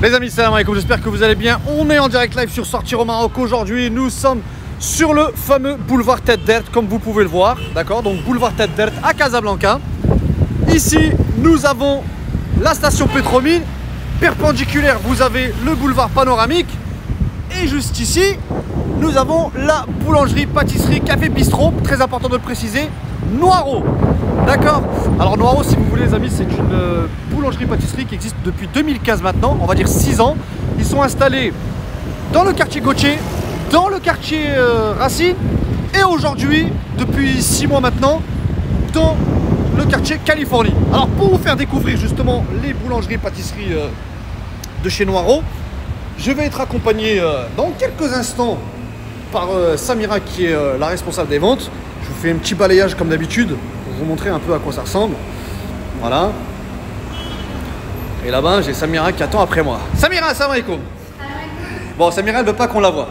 Les amis, salam alaikum, j'espère que vous allez bien. On est en direct live sur Sortir au Maroc. Aujourd'hui, nous sommes sur le fameux boulevard Tête d'Ert, comme vous pouvez le voir. D'accord, donc boulevard Tête d'Ert à Casablanca. Ici, nous avons la station Pétromine. Perpendiculaire, vous avez le boulevard panoramique. Et juste ici, nous avons la boulangerie, pâtisserie, café, bistrot. Très important de le préciser, Noiro. D'accord. Alors Noiro, si vous voulez les amis, c'est une boulangerie-pâtisserie qui existe depuis 2015 maintenant, on va dire 6 ans. Ils sont installés dans le quartier Gauthier, dans le quartier Racine, et aujourd'hui, depuis 6 mois maintenant, dans le quartier Californie. Alors pour vous faire découvrir justement les boulangeries-pâtisseries de chez Noiro, je vais être accompagné dans quelques instants par Samira qui est la responsable des ventes. Je vous fais un petit balayage comme d'habitude pour vous montrer un peu à quoi ça ressemble. Voilà. Et là-bas, j'ai Samira qui attend après moi. Samira, salam alaikum. Bon, Samira, elle veut pas qu'on la voie.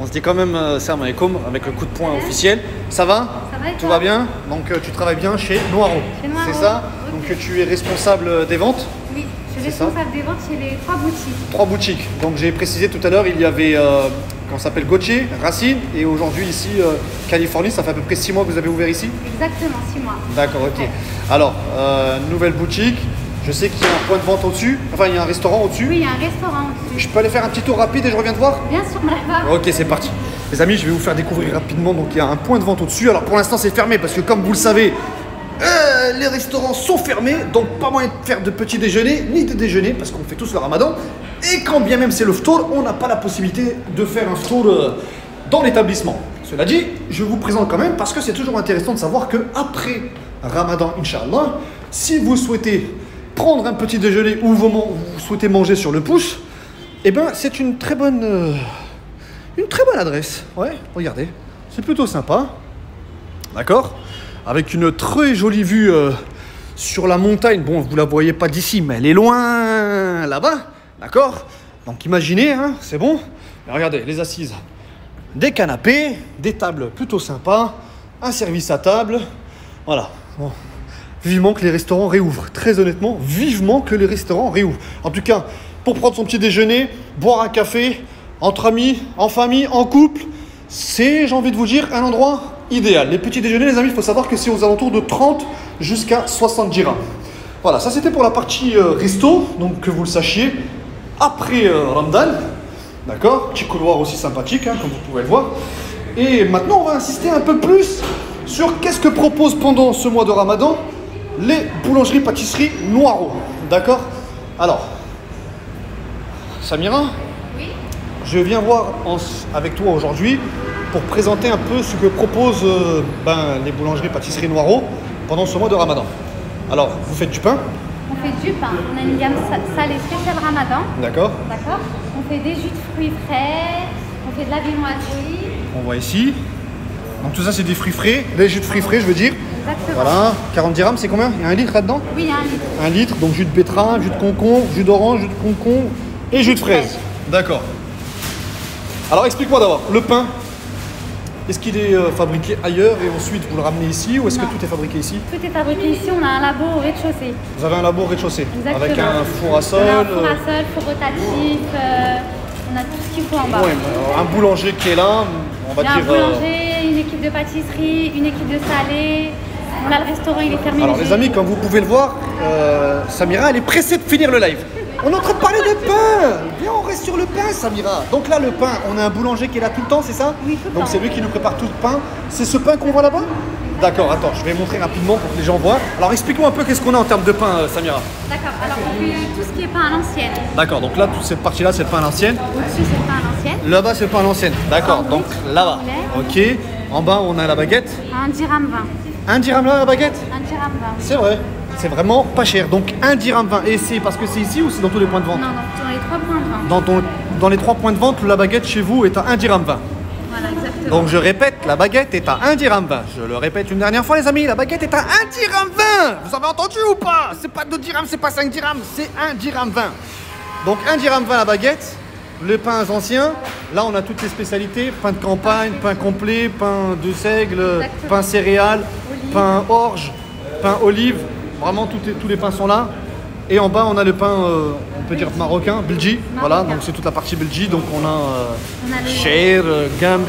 On se dit quand même salam alaikum avec le coup de poing officiel. Ça va? Ça va et tout toi? va bien? Donc tu travailles bien chez Noiro. C'est ça? Okay. Donc tu es responsable des ventes? Oui, je suis responsable des ventes chez les 3 boutiques. 3 boutiques. Donc j'ai précisé tout à l'heure, il y avait comment s'appelle Gauthier, Racine, et aujourd'hui ici Californie. Ça fait à peu près 6 mois que vous avez ouvert ici? Exactement, 6 mois. D'accord, ok. Ouais. Alors, nouvelle boutique. Je sais qu'il y a un point de vente au-dessus. Enfin, il y a un restaurant au-dessus. Oui, il y a un restaurant au-dessus. Je peux aller faire un petit tour rapide et je reviens te voir? Bien sûr, bravo. Ok, c'est parti. Les amis, je vais vous faire découvrir rapidement. Donc, il y a un point de vente au-dessus. Alors, pour l'instant, c'est fermé parce que, comme vous le savez, les restaurants sont fermés. Donc, pas moyen de faire de petit déjeuner ni de déjeuner parce qu'on fait tous le ramadan. Et quand bien même c'est le ftour, on n'a pas la possibilité de faire un ftour dans l'établissement. Cela dit, je vous présente quand même parce que c'est toujours intéressant de savoir que après Ramadan, Inch'Allah, si vous souhaitez prendre un petit déjeuner ou vous souhaitez manger sur le pouce, eh ben c'est une très bonne adresse. Ouais, regardez, c'est plutôt sympa. D'accord? Avec une très jolie vue sur la montagne. Bon, vous la voyez pas d'ici, mais elle est loin là-bas. D'accord? Donc imaginez, hein, c'est bon. Mais regardez, les assises, des canapés, des tables plutôt sympas, un service à table. Voilà. Bon. Vivement que les restaurants réouvrent. Très honnêtement, vivement que les restaurants réouvrent. En tout cas, pour prendre son petit déjeuner, boire un café, entre amis, en famille, en couple, c'est, j'ai envie de vous dire, un endroit idéal. Les petits déjeuners, les amis, il faut savoir que c'est aux alentours de 30 jusqu'à 60 dirhams. Voilà, ça c'était pour la partie resto, donc que vous le sachiez. Après Ramadan, d'accord, petit couloir aussi sympathique, hein, comme vous pouvez le voir. Et maintenant, on va insister un peu plus sur qu'est-ce que propose pendant ce mois de Ramadan les boulangeries-pâtisseries Noiro. D'accord? Alors, Samira, oui. Je viens voir avec toi aujourd'hui pour présenter un peu ce que proposent les boulangeries-pâtisseries Noiro pendant ce mois de Ramadan. Alors, vous faites du pain? On fait du pain. On a une gamme salée spéciale Ramadan. D'accord. D'accord. On fait des jus de fruits frais. On fait de la viennoiserie. On voit ici. Donc tout ça, c'est des fruits frais. Des jus de fruits frais, je veux dire. Exactement. Voilà. 40 dirhams, c'est combien? Il y a 1 litre là-dedans? Oui, il y a 1 litre. 1 litre, donc jus de betterave, jus de concombre, jus d'orange, jus de concombre et jus de fraise. D'accord. Alors explique-moi d'abord, le pain, est-ce qu'il est fabriqué ailleurs et ensuite vous le ramenez ici ou est-ce que tout est fabriqué ici? Tout est fabriqué ici, on a un labo au rez-de-chaussée. Vous avez un labo au rez-de-chaussée? Exactement. Avec un four à sol? On a un four à sol, four rotatif, on a tout ce qu'il faut en bas. Ouais, un boulanger qui est là, on va dire... Il y a un boulanger, une équipe de pâtisserie, une équipe de salé. Là, le restaurant, il est fermé. Alors les amis, comme vous pouvez le voir, Samira, elle est pressée de finir le live. On est en train de parler de pain. Viens, on reste sur le pain, Samira. Donc là, le pain, on a un boulanger qui est là tout le temps, c'est ça? Oui, tout le temps. Donc c'est lui qui nous prépare tout le pain. C'est ce pain qu'on voit là-bas? D'accord, attends, je vais montrer rapidement pour que les gens voient. Alors explique-moi un peu qu'est-ce qu'on a en termes de pain, Samira. D'accord, alors on fait tout ce qui est pain à l'ancienne. D'accord, donc là, toute cette partie-là, c'est le pain à l'ancienne. Au-dessus, c'est le pain à l'ancienne. Là-bas, c'est le pain à l'ancienne. D'accord, donc là-bas. Ok, en bas, on a la baguette. 1 dirham 20. 1 dirham là, la baguette? 1 dirham 20. C'est vrai. C'est vraiment pas cher. Donc 1 dirham 20. Et c'est parce que c'est ici ou c'est dans tous les points de vente? Non, dans les 3 points de vente. Dans les 3 points de vente, la baguette chez vous est à 1 dirham 20. Voilà, exactement. Donc je répète, la baguette est à 1 dirham 20. Je le répète une dernière fois les amis, la baguette est à 1 dirham 20. Vous avez entendu ou pas? C'est pas 2 dirhams, c'est pas 5 dirhams, c'est 1 dirham 20. Donc 1 dirham 20 la baguette. Les pains anciens, là on a toutes les spécialités, pain de campagne, pain complet, pain de seigle, exactement. Pain céréales, olive. Pain orge, pain olive, vraiment tous les pains sont là. Et en bas on a le pain on peut dire marocain, belgi. Voilà, donc c'est toute la partie belgi. Donc on a shair, gamh,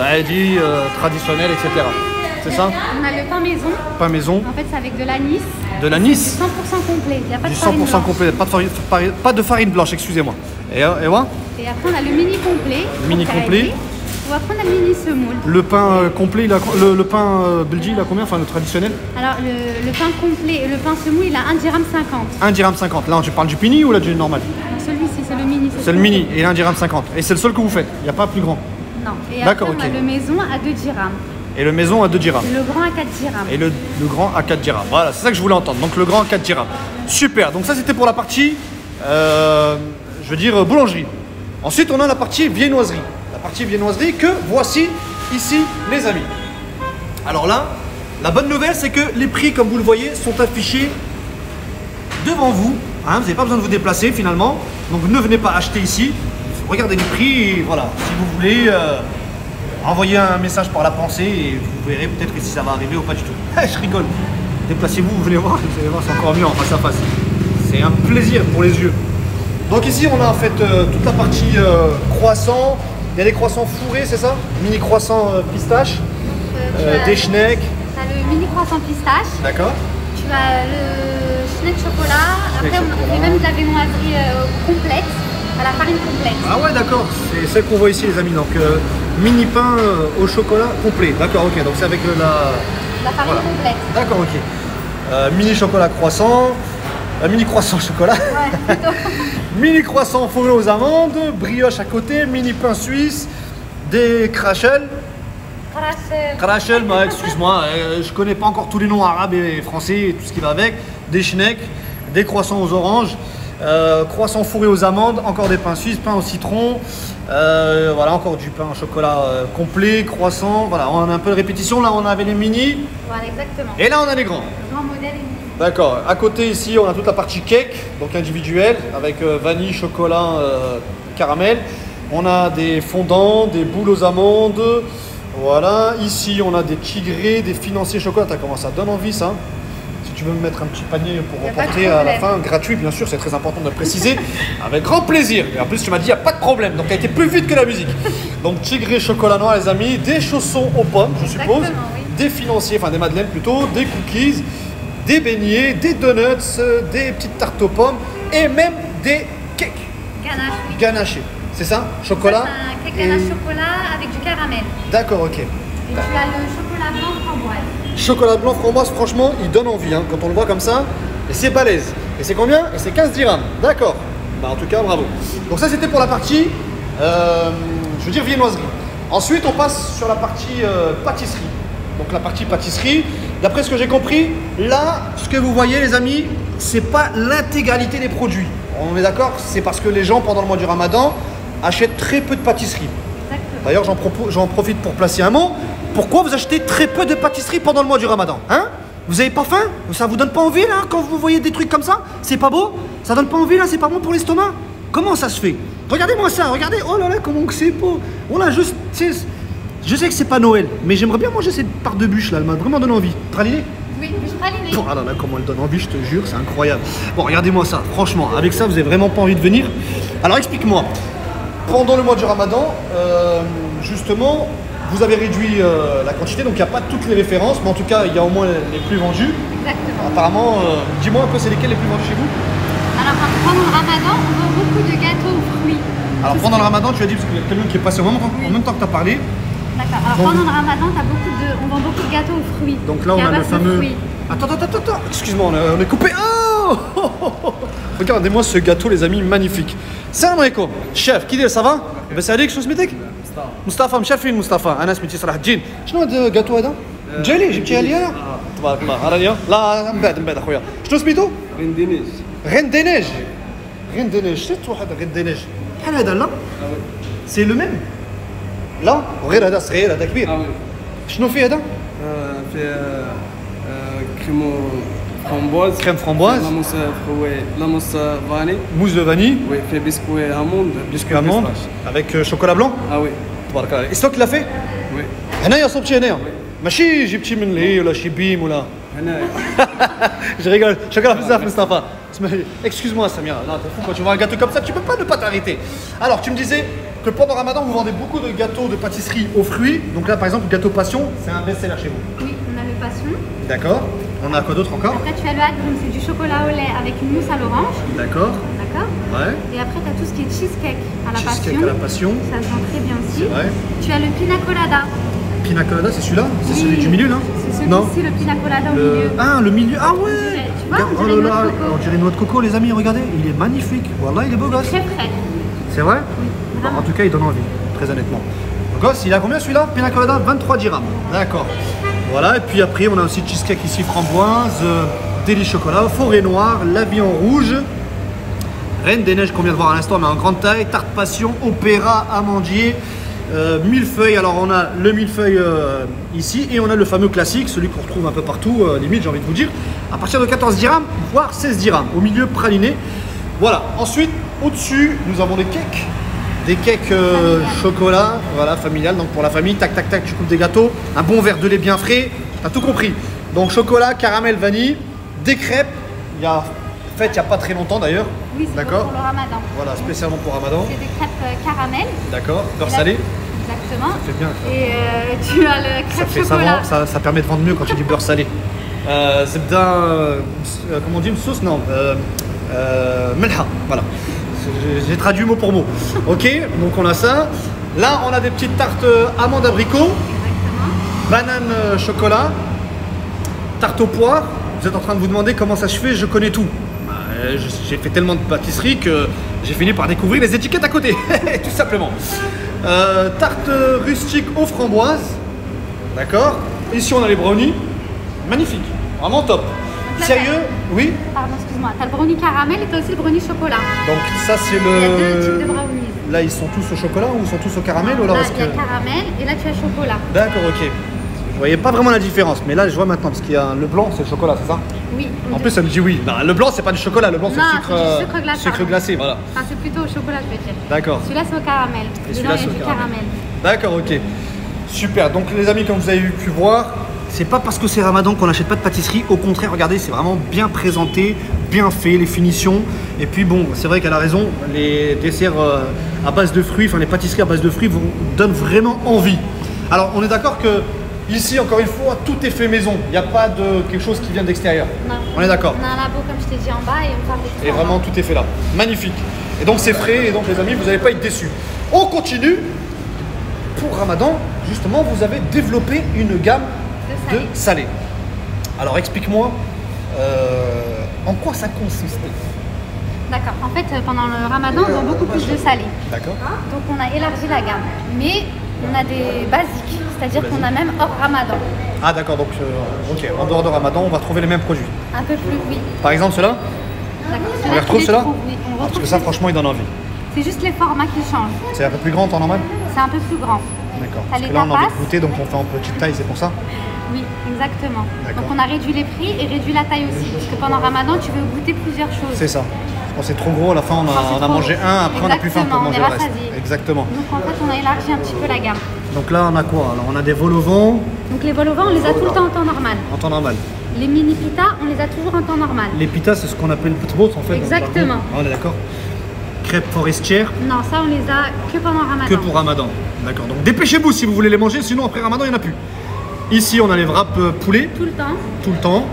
adi, traditionnel, etc. C'est ça? On a le pain maison. Pain maison. En fait, c'est avec de l'anis. De l'anis? 100% complet. Il n'y a pas de Du farine 100% blanche. complet, pas de farine blanche, excusez-moi. Et ouais? Et après, on a le mini complet. Le mini complet. Ou après, on a le mini semoule. Le pain complet, le pain belgi, il a combien? Enfin, le traditionnel? Alors, le pain complet, le pain semoule, il a 1,50 dirham. 1,50 dirham. Là, tu parles du pini ou là du normal? Donc, celui-ci, c'est le mini. C'est le mini et 1,50 dirham. Et c'est le seul que vous faites? Il n'y a pas plus grand? Non. Et D'accord, après, on ok. a le maison à 2 dirhams. Et le maison à 2 dirhams. Le grand à 4 dirhams. Et le grand à 4 dirhams. Voilà, c'est ça que je voulais entendre. Donc le grand à 4 dirhams. Super, donc ça c'était pour la partie, je veux dire, boulangerie. Ensuite, on a la partie viennoiserie. La partie viennoiserie que voici ici, les amis. Alors là, la bonne nouvelle, c'est que les prix, comme vous le voyez, sont affichés devant vous. Hein, vous n'avez pas besoin de vous déplacer finalement. Donc ne venez pas acheter ici. Regardez les prix et voilà. Si vous voulez... envoyez un message par la pensée et vous verrez peut-être si ça va arriver ou pas du tout. Je rigole. Déplacez-vous, vous venez voir, vous allez voir, c'est encore mieux en face à face. C'est un plaisir pour les yeux. Donc ici, on a en fait toute la partie croissant. Il y a des croissants fourrés, c'est ça? Mini croissant pistache, des schnecks. Tu as le mini croissant pistache. D'accord. Tu as le schneck chocolat. Après, Schneck on chocolat. fait même de la viennoiserie complète, à la farine complète. Ah ouais, d'accord. C'est celle qu'on voit ici, les amis. Donc mini pain au chocolat complet. D'accord, ok. Donc c'est avec La farine voilà. complète. D'accord, ok. Mini chocolat croissant, mini croissant chocolat, Ouais, plutôt. mini croissant fourré aux amandes, brioche à côté, mini pain suisse, des krachel. Krachel, bah, excuse-moi, je connais pas encore tous les noms arabes et français et tout ce qui va avec. Des schnecks, des croissants aux oranges, croissants fourrés aux amandes, encore des pains suisses, pain au citron, voilà, encore du pain au chocolat complet, croissant, voilà, on a un peu de répétition. Là, on avait les mini Voilà, exactement. et là, on a les grands. Le grand modèle est mini. D'accord. À côté ici, on a toute la partie cake, donc individuelle, avec vanille, chocolat, caramel. On a des fondants, des boules aux amandes. Voilà. Ici, on a des tigrés, des financiers chocolat. T'as comment ça donne envie, ça? Si tu veux me mettre un petit panier pour Y a pas de remporter à la problème. fin, gratuit, bien sûr, c'est très important de le préciser. Avec grand plaisir. Et en plus, tu m'as dit, il n'y a pas de problème. Donc, tu as été plus vite que la musique. Donc, tigré chocolat noir, les amis. Des chaussons aux pommes, je suppose. Exactement, oui. Des financiers, enfin des madeleines plutôt. Des cookies. Des beignets, des donuts, des petites tartes aux pommes et même des cakes Ganache, oui. ganachés. C'est ça? Chocolat? Ça, c'est un cake et- ganache chocolat avec du caramel. D'accord, ok. Et tu as le chocolat blanc framboise. Chocolat blanc framboise, franchement, il donne envie hein, quand on le voit comme ça. Et c'est balèze. Et c'est combien? Et c'est 15 dirhams. D'accord. Bah, en tout cas, bravo. Donc ça, c'était pour la partie, je veux dire, viennoiserie. Ensuite, on passe sur la partie pâtisserie. Donc la partie pâtisserie, d'après ce que j'ai compris, là, ce que vous voyez les amis, c'est pas l'intégralité des produits. On est d'accord? C'est parce que les gens, pendant le mois du Ramadan, achètent très peu de pâtisserie. Exactement. D'ailleurs, j'en profite pour placer un mot. Pourquoi vous achetez très peu de pâtisserie pendant le mois du Ramadan? Hein? Vous avez pas faim? Ça vous donne pas envie là quand vous voyez des trucs comme ça? C'est pas beau? Ça donne pas envie là? C'est pas bon pour l'estomac? Comment ça se fait? Regardez-moi ça, regardez, oh là là, comment que c'est beau. On a juste, je sais que c'est pas Noël, mais j'aimerais bien manger cette part de bûche là, elle m'a vraiment donné envie. Praliné? Oui, bûche pralinée. Oh là là, comment elle donne envie, je te jure, c'est incroyable. Bon, regardez-moi ça, franchement, avec ça, vous avez vraiment pas envie de venir. Alors explique-moi, pendant le mois du Ramadan, justement, vous avez réduit la quantité, donc il n'y a pas toutes les références, mais en tout cas, il y a au moins les plus vendus. Exactement. Apparemment, dis-moi un peu, c'est lesquels les plus vendus chez vous? Alors, pendant le ramadan, on vend beaucoup de gâteaux aux fruits. Alors pendant le Ramadan, tu as dit, parce qu'il y a quelqu'un qui est passé en même temps que tu as parlé. D'accord. Alors, Donc- pendant le ramadan, on vend beaucoup de gâteaux aux fruits. Donc là, on Qui a à le base de fameux... fruits. Attends, excuse-moi, on est coupé. Oh regardez-moi ce gâteau, les amis, magnifique. Salam alaikum. Chef, qui dit ça va? بس عليك شو اسمك؟ مصطفى مشرفين مصطفى انا اسمي صلاح الدين. شنو هذا الجاتو هذا؟ جالي جبتيها لي انا؟ تبارك الله راني لا من بعد اخويا. شنو سميتو؟ غندينيج. غندينيج شفت واحد غندينيج بحال هذا لا؟ سي لو ميم؟ لا وغير هذا صغير هذا كبير. شنو فيه هذا؟ في كريمو فramboise Crème framboise. la mousse frouée la mousse vanille Mousse de vanille, oui fait biscuit amande biscuit amande avec chocolat blanc. ah oui تبارك الله. Et c'est toi qui l'as fait? oui هنايا صوبتي هنايا ماشي جبتي من لهي ولا شي بيم ولا هنا جو ريغول. شكرا بزاف مصطفى. Excuse-moi Samia, non, t'es fou, quand tu vois un gâteau comme ça, tu peux pas ne pas t'arrêter. Alors tu me disais que pendant Ramadan, vous vendez beaucoup de gâteaux de pâtisserie aux fruits. Donc là par exemple, le gâteau passion, c'est un best-seller chez vous. Oui, on a le passion. D'accord. On a quoi d'autre encore? Après tu as le hagoum, c'est du chocolat au lait avec une mousse à l'orange. D'accord. D'accord. Ouais. Et après tu as tout ce qui est cheesecake à la Cheesecake passion. à la passion. Ça se vend très bien aussi. C'est vrai. Tu as le pina colada. Pina colada, c'est celui-là? C'est Oui, celui du milieu là? C'est Non. celui-ci, le pina colada au milieu. Ah, le milieu. Ah ouais. Tu vois, on Oh dirait une là noix là, de coco. on dirait une noix de coco les amis, regardez, il est magnifique. Voilà, il est beau gosse. Très frais. C'est vrai? Oui, Bon, vraiment. en tout cas, il donne envie, très honnêtement. Gosse, il a combien celui-là? Pina colada, 23 dirhams. D'accord. Voilà, et puis après, on a aussi cheesecake ici, framboise, délit chocolat, forêt noire, la vie en rouge, reine des neiges qu'on vient de voir à l'instant, mais en grande taille, tarte passion, opéra, amandier, millefeuille. Alors, on a le millefeuille ici, et on a le fameux classique, celui qu'on retrouve un peu partout, limite, j'ai envie de vous dire, à partir de 14 dirhams, voire 16 dirhams, au milieu praliné. Voilà, ensuite, au-dessus, nous avons des cakes. Des cakes chocolat, voilà, familial, donc pour la famille, tac tac tac, tu coupes des gâteaux, un bon verre de lait bien frais, t'as tout compris. Donc chocolat, caramel, vanille, des crêpes, il y a fait il n'y a pas très longtemps d'ailleurs. Oui, c'est d'accord. pour le ramadan. Voilà, spécialement pour Ramadan. C'est des crêpes caramel. D'accord, beurre Et là- salé. Exactement. Ça fait bien. Ça. Et tu as le Ça crêpe fait chocolat. ça permet de vendre mieux quand tu dis beurre salé. Zebda, comment on dit une sauce? Non, melha, voilà. J'ai traduit mot pour mot. Ok, donc on a ça. Là, on a des petites tartes amandes abricot, Exactement. banane chocolat, tarte aux poires. Vous êtes en train de vous demander comment ça se fait, je connais tout. Bah, j'ai fait tellement de pâtisserie que j'ai fini par découvrir les étiquettes à côté, tout simplement. Tarte rustique aux framboises, d'accord. Ici, on a les brownies, magnifique, vraiment top. Là, Sérieux? Oui. Pardon, excuse-moi. T'as le brownie caramel et t'as aussi le brownie chocolat. Donc ça, c'est Il y a deux types de le... brownies. Là, ils sont tous au chocolat ou ils sont tous au caramel ou alors Là, est-ce il y a que... caramel et là, tu as chocolat. D'accord, ok. Je voyais pas vraiment la différence, mais là, je vois maintenant, parce qu'il y a le blanc, c'est le chocolat, c'est ça? Oui. En plus, ça me dit oui. Non, le blanc, c'est pas du chocolat, le blanc, c'est Non, le sucre, c'est du sucre glacé, sucre pardon. glacé, voilà. Enfin, c'est plutôt au chocolat, je veux dire. D'accord. Celui-là, c'est au caramel. Et Dedans, celui-là, il y c'est a au du caramel. caramel. D'accord, ok. Super. Donc, les amis, comme vous avez pu voir, c'est pas parce que c'est Ramadan qu'on n'achète pas de pâtisserie. Au contraire, regardez, c'est vraiment bien présenté, bien fait, les finitions. Et puis, bon, c'est vrai qu'elle a raison, les desserts à base de fruits, enfin les pâtisseries à base de fruits vous donnent vraiment envie. Alors, on est d'accord que ici, encore une fois, tout est fait maison. Il n'y a pas de quelque chose qui vient d'extérieur. Non. On est d'accord. On a un labo, comme je t'ai dit, en bas et on fabrique tout Et en vraiment, bas. tout est fait là. Magnifique. Et donc, c'est frais. Et donc, les amis, vous n'allez pas être déçus. On continue. Pour Ramadan, justement, vous avez développé une gamme de salé. Alors, explique-moi en quoi ça consiste. D'accord. En fait, pendant le ramadan, on vend beaucoup plus de salé. D'accord. Donc, on a élargi la gamme. Mais on a des basiques, c'est-à-dire qu'on a même hors ramadan. Ah, d'accord. Donc, ok. En dehors de Ramadan, on va trouver les mêmes produits. Un peu plus, oui. Par exemple, ceux-là. D'accord. On les retrouve, tu ceux-là? trouves, oui. On Parce retrouve que ça, ces- franchement, il donne envie. C'est juste les formats qui changent. C'est un peu plus grand en temps normal. C'est un peu plus grand. D'accord. T'as Parce les que là, on a envie de tapas. goûter, donc on fait en petite taille, c'est pour ça. Oui, exactement. D'accord. Donc on a réduit les prix et réduit la taille aussi. Parce que pendant Ramadan, tu veux goûter plusieurs choses. C'est ça. Quand c'est trop gros, à la fin, Quand c'est on a trop mangé gros. un, après on n'a plus faim pour Exactement, manger on le est reste. rassasié. Exactement. Donc en fait, on a élargi un petit peu la gamme. Donc là, on a quoi? Alors, on a des vols au vent Donc les vols au vent, on les a tout le temps en temps normal. en temps normal. Les mini pitas, on les a toujours en temps normal. Les pitas, c'est ce qu'on appelle putbot en fait. Exactement. Ah, on est d'accord. Crêpes forestières, Non, ça on les a que pendant Ramadan. que pour Ramadan. D'accord. Donc dépêchez-vous si vous voulez les manger, sinon après Ramadan, il n'y en a plus. Ici, on a les wraps poulet, Tout le temps. tout le temps.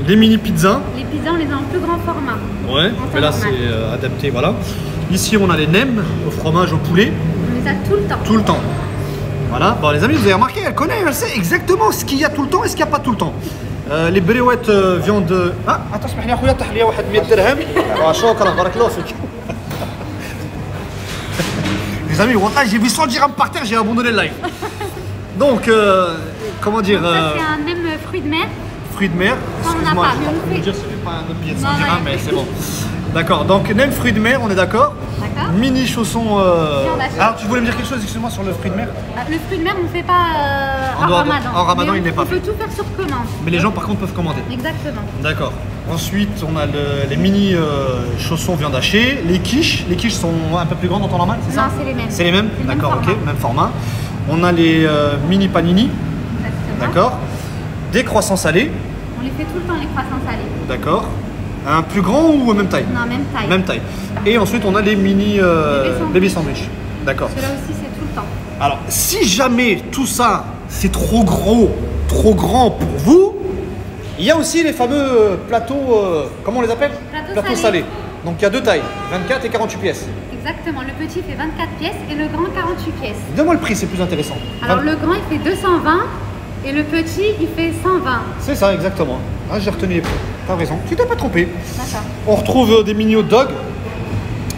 Les mini pizzas. Les pizzas, on les a en plus grand format. Ouais, En mais là, temps normal. c'est adapté, voilà. Ici, on a les nems au fromage, au poulet, On les a tout le temps. tout le temps. Voilà. Bon, les amis, vous avez remarqué, elle connaît, elle sait exactement ce qu'il y a tout le temps et ce qu'il n'y a pas tout le temps. Les bréouettes viande. Ah, attends, اسمح لي اخويا طيح لي واحد 100 درهم. شكرا بارك الله فيك. Les amis, wallah, j'ai vu 100 dirhams par terre, j'ai abandonné le live. Donc, comment dire, Donc ça, c'est un nem fruit de mer. fruits de mer. Ça, on n'a Excuse-moi, pas, je mais on vais le vous fait. dire, c'est pas un billet de 100 Non, non, dirhams, il mais fait. c'est bon. D'accord, donc nem fruits de mer, on est d'accord. D'accord. Mini chaussons. Viande hachée. Alors, tu voulais me dire quelque chose, excuse-moi, sur le fruit de mer? Le fruit de mer, on ne fait pas En en dehors de- Ramadan. en Ramadan, Mais il n'est pas On peut tout faire sur commande. Mais les gens, par contre, peuvent commander. Exactement. D'accord. Ensuite, on a les mini chaussons viande hachée, les quiches. Les quiches sont un peu plus grandes en temps normal, c'est ça? Non, c'est les mêmes. C'est les mêmes. C'est le même D'accord, ok, format. même format. On a les mini panini, Exactement. d'accord. Des croissants salés, On les fait tout le temps, les croissants salés. d'accord. Un plus grand ou même taille? Non, même taille. Même taille. Et ensuite, on a les mini baby sandwich. D'accord. Ceux-là aussi, c'est tout le temps. Alors, si jamais tout ça, c'est trop gros, trop grand pour vous, il y a aussi les fameux plateaux, comment on les appelle? Plateaux salés. Donc, il y a deux tailles, 24 et 48 pièces. Exactement. Le petit fait 24 pièces et le grand 48 pièces. Donne-moi le prix, c'est plus intéressant. Alors, le grand, il fait 220 et le petit, il fait 120. C'est ça, exactement. Ah, j'ai retenu les prix. T'as raison, tu t'es pas trompé. D'accord. On retrouve des mini hot dogs.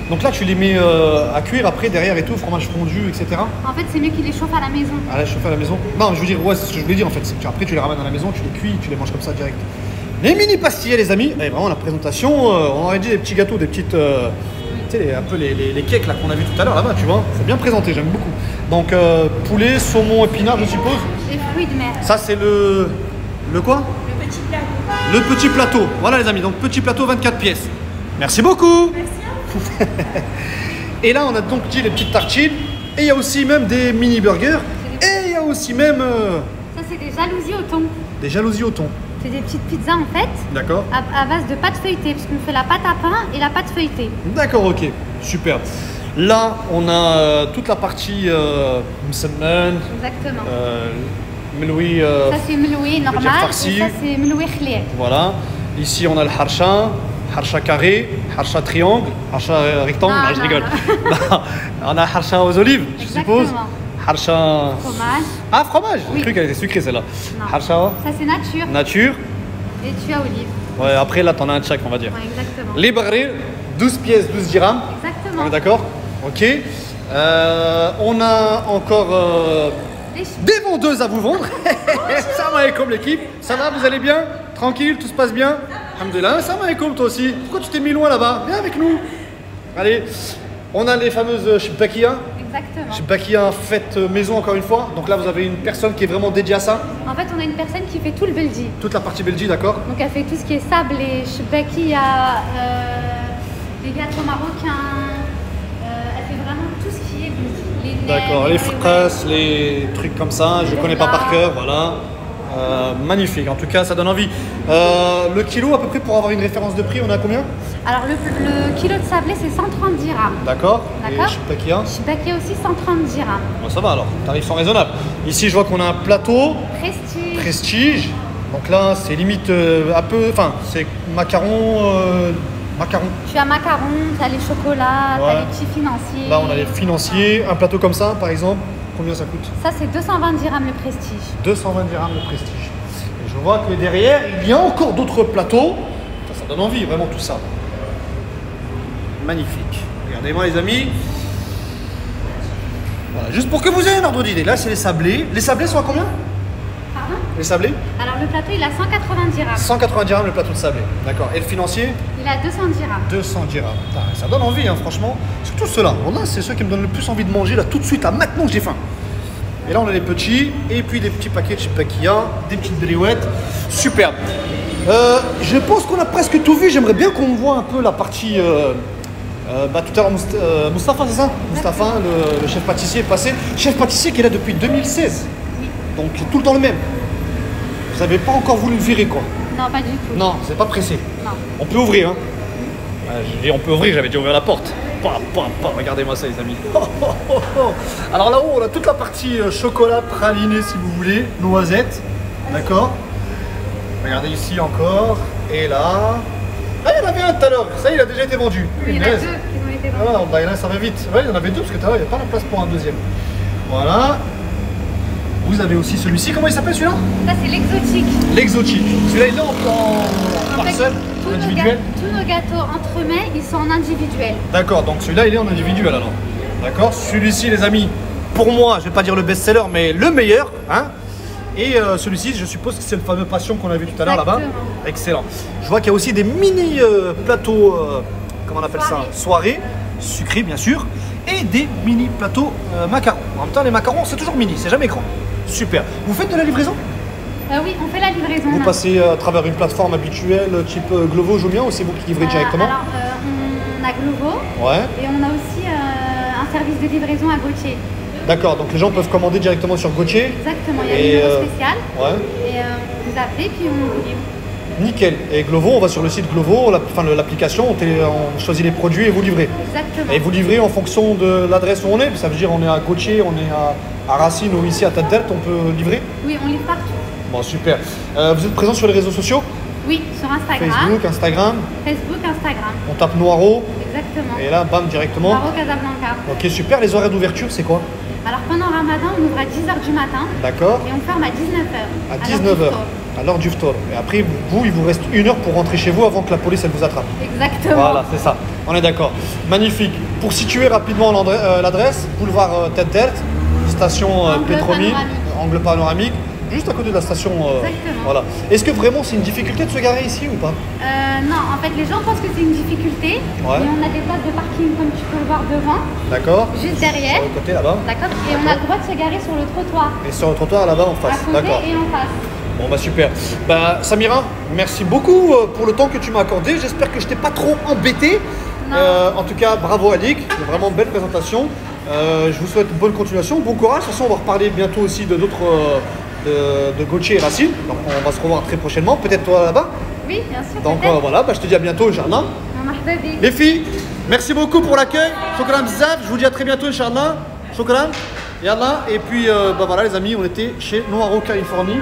Donc là, tu les mets à cuire après, derrière et tout, fromage fondu, etc. En fait, c'est mieux qu'il les chauffe à la maison. À la chauffer à la maison. Non, je veux dire, ouais, c'est ce que je voulais dire en fait. C'est que après, tu les ramènes à la maison, tu les cuis, tu les manges comme ça direct. Les mini pastillés, les amis. Et vraiment, la présentation, on aurait dit des petits gâteaux, des petites. Tu sais, un peu les cakes là qu'on a vu tout à l'heure là-bas, tu vois. C'est bien présenté, j'aime beaucoup. Donc, poulet, saumon, épinard, je suppose. Les fruits de mer. Ça, c'est le. Le quoi? Le petit plateau. Le petit plateau. Voilà, les amis. Donc, petit plateau, 24 pièces. Merci beaucoup. Merci. Et là, on a donc dit les petites tartines. Et il y a aussi même des mini burgers. Et il y a aussi même Ça, c'est des jalousies au thon. des jalousies au thon. C'est des petites pizzas en fait, D'accord. à base de pâte feuilletée, parce qu'on fait la pâte à pain et la pâte feuilletée. D'accord, ok. Super. Là, on a toute la partie msemmane, Exactement. meloui. Ça, c'est meloui normal farci. et ça, c'est meloui khlier. Voilà. Ici, on a le harsha carré, harsha triangle, harsha rectangle. Non, Non, je non, rigole. On a harsha aux olives, je suppose. Exactement. Harsha. Fromage. Ah, fromage. J'ai Oui. cru qu'elle était sucrée celle-là. Non. Harsha Ça, c'est nature. nature. Et tu as olive. Ouais, après là, t'en as un de chaque, on va dire. Ouais, exactement. Les barils, 12 pièces, 12 dirhams. On Exactement. est d'accord? Ok. On a encore Les choux. des vendeuses à vous vendre. Salam alaikum l'équipe. Ça va, vous allez bien? Tranquille, tout se passe bien? Alhamdoulilah. Salam alaikum toi aussi. Pourquoi tu t'es mis loin là-bas? Viens avec nous. Allez. On a les fameuses shibakia. Exactement. Shibakia faites maison encore une fois. Donc là, vous avez une personne qui est vraiment dédiée à ça. En fait, on a une personne qui fait tout le belgi. Toute la partie Belgique, d'accord? Donc, elle fait tout ce qui est sablé, shbakia, les gâteaux marocains. Elle fait vraiment tout ce qui est belgi. Les nems, D'accord, les whey-whey. fraises, les trucs comme ça, je Le connais pas plat. par cœur, voilà. Magnifique, en tout cas ça donne envie. Le kilo à peu près pour avoir une référence de prix, on a combien? Alors, le kilo de sablé, c'est 130 dirhams. D'accord. D'accord. Et shibakia, Shbakia aussi, 130 dirhams. bon, ça va alors, tarifs sont raisonnables. Ici je vois qu'on a un plateau, Prestige. prestige. Donc là c'est limite un peu, enfin c'est macaron. Tu as macaron, tu as les chocolats, tu Ouais. as les petits financiers. Là on a les financiers, un plateau comme ça par exemple, combien ça coûte? Ça, c'est 220 dirhams le prestige. 220 dirhams le prestige. Et je vois que derrière, il y a encore d'autres plateaux. Ça donne envie, vraiment tout ça. Magnifique. Regardez-moi les amis. Voilà, juste pour que vous ayez un ordre d'idée. Là, c'est les sablés. Les sablés sont à combien? Pardon? Les sablés? Alors, le plateau, il a 180 dirhams. 180 dirhams le plateau de sablé. D'accord. Et le financier? Il a 200 dirhams. 200 dirhams. Putain, ça donne envie, hein, franchement. Surtout ceux-là. Bon, là, c'est ceux qui me donnent le plus envie de manger, là, tout de suite, là, maintenant que j'ai faim. Et là, on a les petits, et puis des petits paquets de shibakia, des petites briouettes. Superbe. Je pense qu'on a presque tout vu. J'aimerais bien qu'on voit un peu la partie. Tout à l'heure, Mustapha, c'est ça? Mustapha, le chef pâtissier est passé. Chef pâtissier qui est là depuis 2016. Oui. Donc, tout le temps le même. Vous n'avez pas encore voulu le virer, quoi? Non, pas du tout. Non, c'est pas pressé. Non. On peut ouvrir, hein? J'ai dit on peut ouvrir, j'avais dit ouvrir la porte. Regardez-moi ça, les amis. Alors là-haut, on a toute la partie chocolat praliné, si vous voulez, noisette. D'accord? Regardez ici encore. Et là. Ah, il y en avait un tout à l'heure. Ça, il a déjà été vendu. Oui, il y en a deux Punaise. qui ont été Ah, vendus. bah, là, ça va vite. Ouais, il y en avait deux parce que tout à l'heure, il n'y a pas la place pour un deuxième. Voilà. Vous avez aussi celui-ci. Comment il s'appelle celui-là? Ça, c'est l'exotique. L'exotique. Celui-là, il est en En fait, parcelle, tous individuel. tous nos gâteaux entremets, ils sont en individuel. D'accord, donc celui-là il est en individuel alors. D'accord, celui-ci les amis, pour moi, je vais pas dire le best-seller, mais le meilleur. Hein. Et celui-ci, je suppose que c'est le fameux passion qu'on a vu tout à l'heure là-bas. Exactement. Excellent. Je vois qu'il y a aussi des mini plateaux, comment on appelle ça? Soirée, sucrés bien sûr. Et des mini plateaux macarons. En même temps, les macarons, c'est toujours mini, c'est jamais grand. Super. Vous faites de la livraison? Oui, on fait la livraison. Vous passez à travers une plateforme habituelle type Glovo, Jumia, ou c'est vous qui livrez directement? Alors, on a Glovo Ouais. et on a aussi un service de livraison à Gauthier. D'accord, donc les gens peuvent commander directement sur Gauthier. Exactement, il y a Et, un numéro spécial. Ouais. Et vous appelez, puis on vous livre. Nickel. Et Glovo, on va sur le site Glovo, l'application, on choisit les produits et vous livrez. Exactement. Et vous livrez en fonction de l'adresse où on est. Ça veut dire on est à Gautier, on est à Racine ou ici à Tête d'Elt, on peut livrer. Oui, on livre partout. Bon, super. Vous êtes présent sur les réseaux sociaux? Oui, sur Instagram. Facebook, Instagram. Facebook, Instagram. On tape Noiro. Exactement. Et là, bam, directement. Noiro Casablanca. Ok, super. Les horaires d'ouverture, c'est quoi? Alors pendant Ramadan, on ouvre à 10h du matin. D'accord. Et on ferme à 19h. À 19h. À l'heure du ftour. Et après, vous, il vous reste 1 heure pour rentrer chez vous avant que la police elle vous attrape. Exactement. Voilà, c'est ça. On est d'accord. Magnifique. Pour situer rapidement l'adresse, boulevard Tête d'Elt, station Pétromine, angle panoramique, juste à côté de la station. Exactement. Voilà. Est-ce que vraiment c'est une difficulté de se garer ici ou pas? Non, en fait, les gens pensent que c'est une difficulté. Ouais. Et on a des places de parking comme tu peux le voir devant. D'accord. Juste derrière. Sur le côté là-bas. D'accord. Et on a le droit de se garer sur le trottoir. Et sur le trottoir là-bas en À face. côté D'accord. et en face. Bon bah super. Bah Samira, merci beaucoup pour le temps que tu m'as accordé. J'espère que je t'ai pas trop embêté. Non. En tout cas, bravo Alik, vraiment belle présentation. Je vous souhaite bonne continuation, bon courage. De toute façon, on va reparler bientôt aussi de d'autres de Gautier et Racine. Donc on va se revoir très prochainement. Peut-être toi là-bas. Oui, bien sûr. Donc peut-être. voilà, bah, je te dis à bientôt, Inch'Allah. مرحبا بك. Les filles, merci beaucoup pour l'accueil. Shukran bzaf. Je vous dis à très bientôt, Inch'Allah. Shukran. Yallah. Et puis bah voilà les amis, on était chez Noiro, Californie.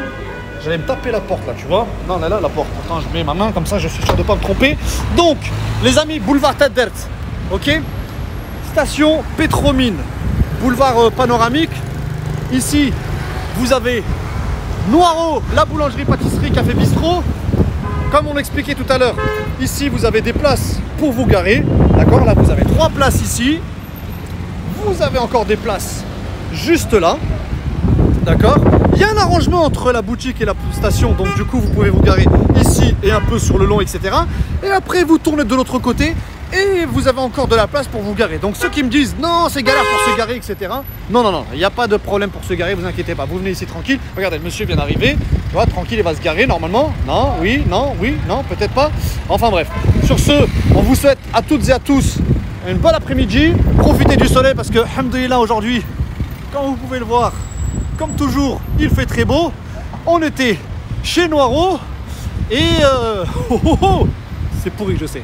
J'allais me taper la porte là, tu vois. Non, là, la porte. Attends, je mets ma main comme ça, je suis sûr de ne pas me tromper. Donc, les amis, boulevard Tête d'Elt, ok. Station Pétromine, boulevard panoramique. Ici, vous avez Noiro, la boulangerie, pâtisserie, café, bistrot. Comme on l'expliquait tout à l'heure, ici, vous avez des places pour vous garer. D'accord, là, vous avez 3 places ici. Vous avez encore des places juste là. D'accord. Il y a un arrangement entre la boutique et la station, donc du coup vous pouvez vous garer ici et un peu sur le long, etc. Et après vous tournez de l'autre côté et vous avez encore de la place pour vous garer. Donc ceux qui me disent non c'est galère pour se garer, etc. Non, non, non, il n'y a pas de problème pour se garer, vous inquiétez pas. Vous venez ici tranquille. Regardez, le monsieur vient d'arriver. Tu vois, tranquille, il va se garer normalement. Non, oui, non, peut-être pas. Enfin bref. Sur ce, on vous souhaite à toutes et à tous une bonne après-midi. Profitez du soleil parce que, alhamdoulilah, aujourd'hui, comme vous pouvez le voir, comme toujours, il fait très beau. On était chez Noiro et c'est pourri, je sais.